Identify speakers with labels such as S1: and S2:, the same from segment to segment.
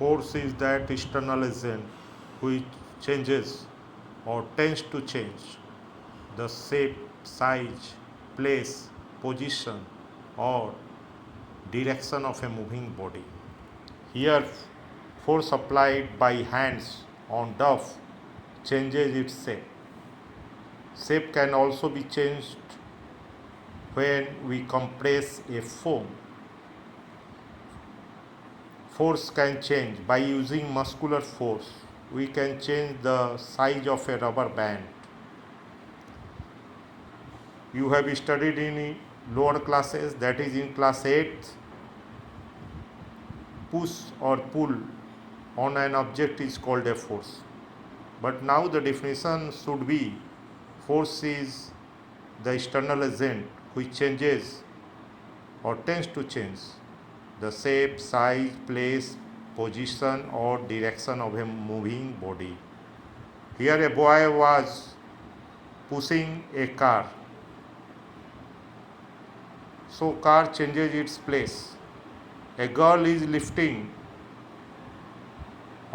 S1: Force is that external agent which changes or tends to change the shape, size, place, position, or direction of a moving body. Here, force applied by hands on duff changes its shape. Shape can also be changed when we compress a foam. Force can change by using muscular force. We can change the size of a rubber band. You have studied in lower classes, that is in class 8th, push or pull on an object is called a force. But now the definition should be force is the external agent which changes or tends to change the shape, size, place, position, or direction of a moving body. Here a boy was pushing a car. So car changes its place. A girl is lifting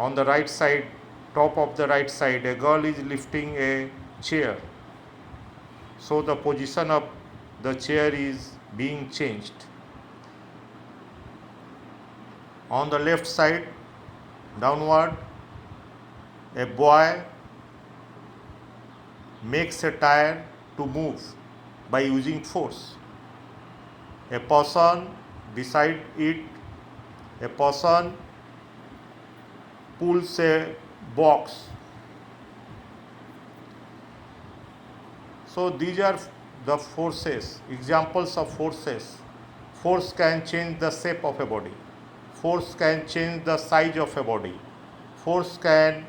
S1: on the right side, top of the right side, a girl is lifting a chair. So the position of the chair is being changed. On the left side, downward, a boy makes a tire to move by using force. A person beside it, a person pulls a box. So these are the forces, examples of forces. Force can change the shape of a body. Force can change the size of a body. Force can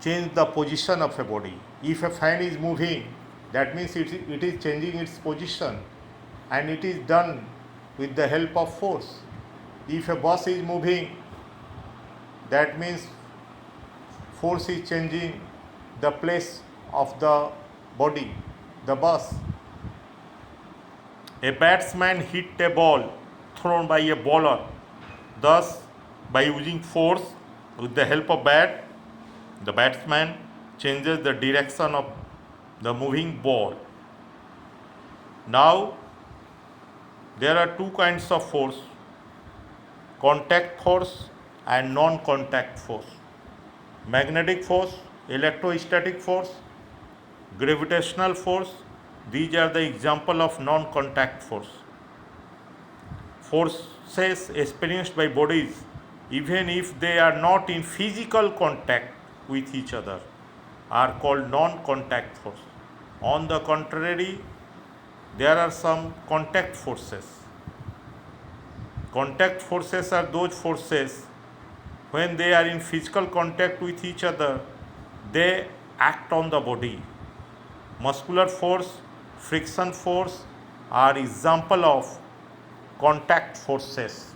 S1: change the position of a body. If a fan is moving, that means it is changing its position, and it is done with the help of force. If a bus is moving, that means force is changing the place of the body, the bus. A batsman hit a ball thrown by a bowler. Thus, by using force with the help of bat, the batsman changes the direction of the moving ball. Now, there are two kinds of force: contact force and non-contact force. Magnetic force, electrostatic force, gravitational force, these are the example of non-contact force. Forces experienced by bodies, even if they are not in physical contact with each other, are called non-contact force. On the contrary, there are some contact forces. Contact forces are those forces when they are in physical contact with each other, they act on the body. Muscular force, friction force are example of contact forces.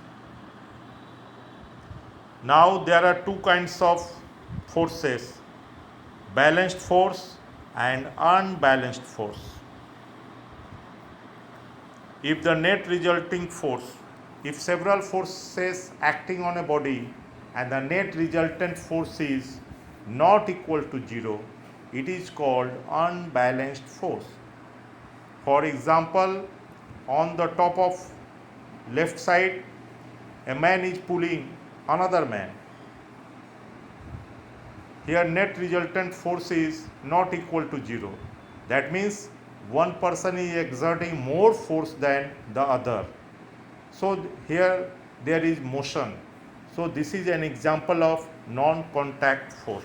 S1: Now there are two kinds of forces: balanced force and unbalanced force. If the net resulting force, if several forces acting on a body and the net resultant force is not equal to 0, it is called unbalanced force. For example, on the top of left side, a man is pulling another man. Here net resultant force is not equal to 0. That means one person is exerting more force than the other. So here there is motion. So this is an example of non-contact force.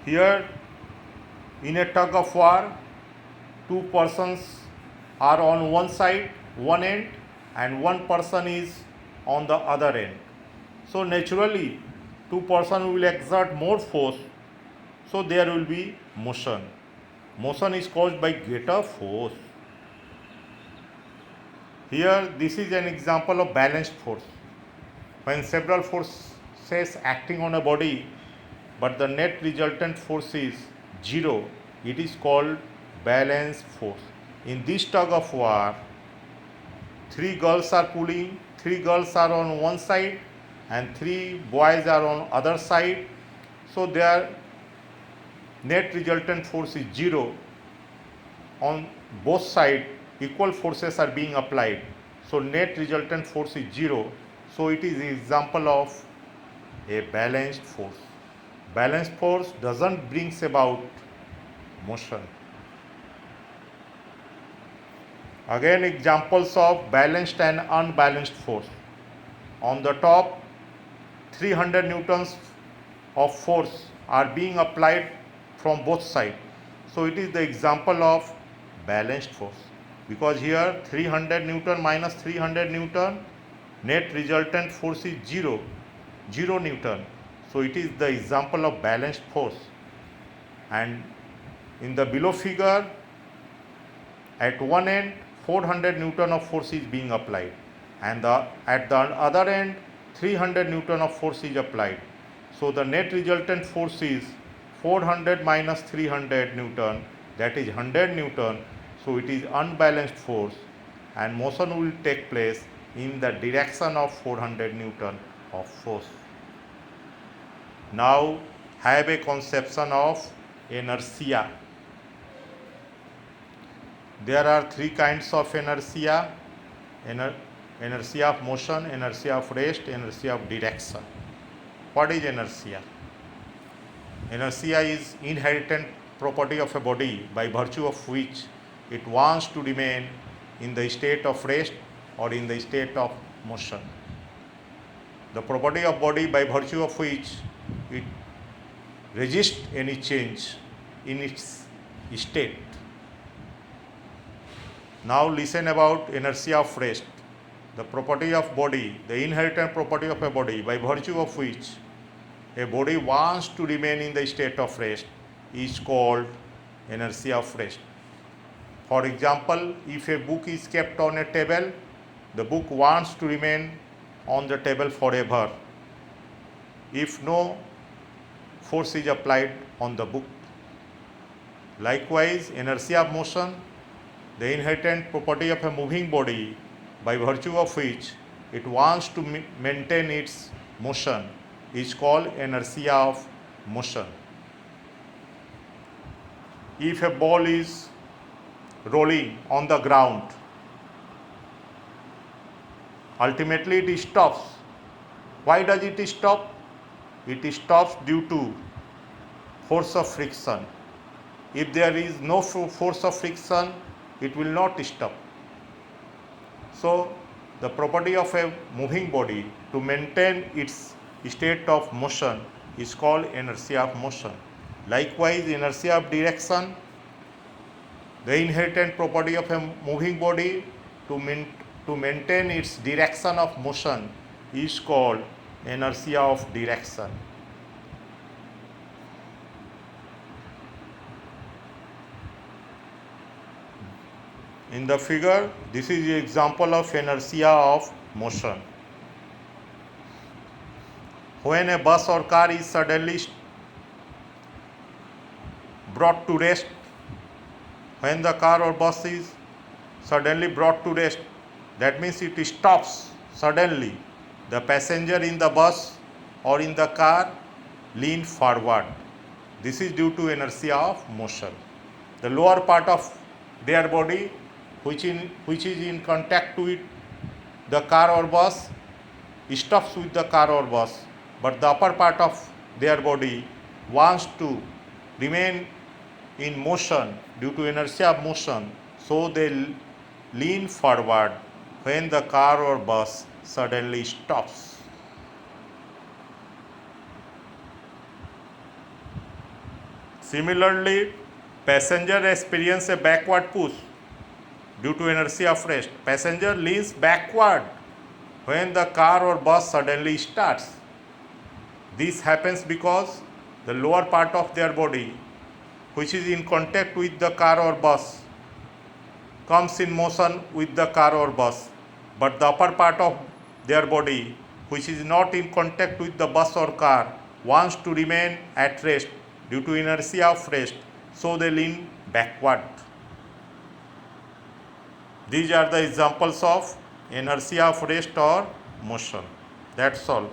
S1: Here in a tug of war, two persons are on one side, one end, and one person is on the other end. So naturally, two persons will exert more force, so there will be motion. Motion is caused by greater force. Here, this is an example of balanced force. When several forces acting on a body, but the net resultant force is 0, it is called balance force. In this tug of war, three girls are pulling, three girls are on one side and three boys are on other side. So their net resultant force is 0. On both sides, equal forces are being applied. So net resultant force is 0. So it is an example of a balanced force. Balanced force doesn't brings about motion. Again, examples of balanced and unbalanced force. On the top, 300 newtons of force are being applied from both sides. So it is the example of balanced force, because here 300 Newton minus 300 Newton, net resultant force is 0 Newton. So it is the example of balanced force. And in the below figure, at one end 400 Newton of force is being applied, and at the other end 300 Newton of force is applied. So the net resultant force is 400 minus 300 Newton, that is 100 Newton. So it is unbalanced force, and motion will take place in the direction of 400 Newton of force. Now have a conception of inertia. There are three kinds of inertia: inertia of motion, inertia of rest, inertia of direction. What is inertia? Inertia is inherent property of a body by virtue of which it wants to remain in the state of rest or in the state of motion. The property of body by virtue of which it resists any change in its state. Now listen about inertia of rest. The property of body, the inherent property of a body by virtue of which a body wants to remain in the state of rest is called inertia of rest. For example, if a book is kept on a table, the book wants to remain on the table forever if no force is applied on the book. Likewise, inertia of motion, the inherent property of a moving body by virtue of which it wants to maintain its motion is called inertia of motion. If a ball is rolling on the ground, ultimately it stops. Why does it stop? It stops due to force of friction. If there is no force of friction, it will not stop. So the property of a moving body to maintain its state of motion is called inertia of motion. Likewise, inertia of direction, the inherent property of a moving body to maintain its direction of motion is called inertia of direction. In the figure, this is the example of inertia of motion. When a bus or car is suddenly brought to rest, when the car or bus is suddenly brought to rest, that means it stops suddenly. The passenger in the bus or in the car lean forward. This is due to inertia of motion. The lower part of their body, which is in contact with the car or bus, stops with the car or bus, but the upper part of their body wants to remain in motion due to inertia of motion, so they lean forward when the car or bus suddenly stops. Similarly, passenger experience a backward push due to inertia of rest. Passenger leans backward when the car or bus suddenly starts. This happens because the lower part of their body, which is in contact with the car or bus, comes in motion with the car or bus, but the upper part of their body, which is not in contact with the bus or car, wants to remain at rest due to inertia of rest, so they lean backward. These are the examples of inertia of rest or motion. That's all.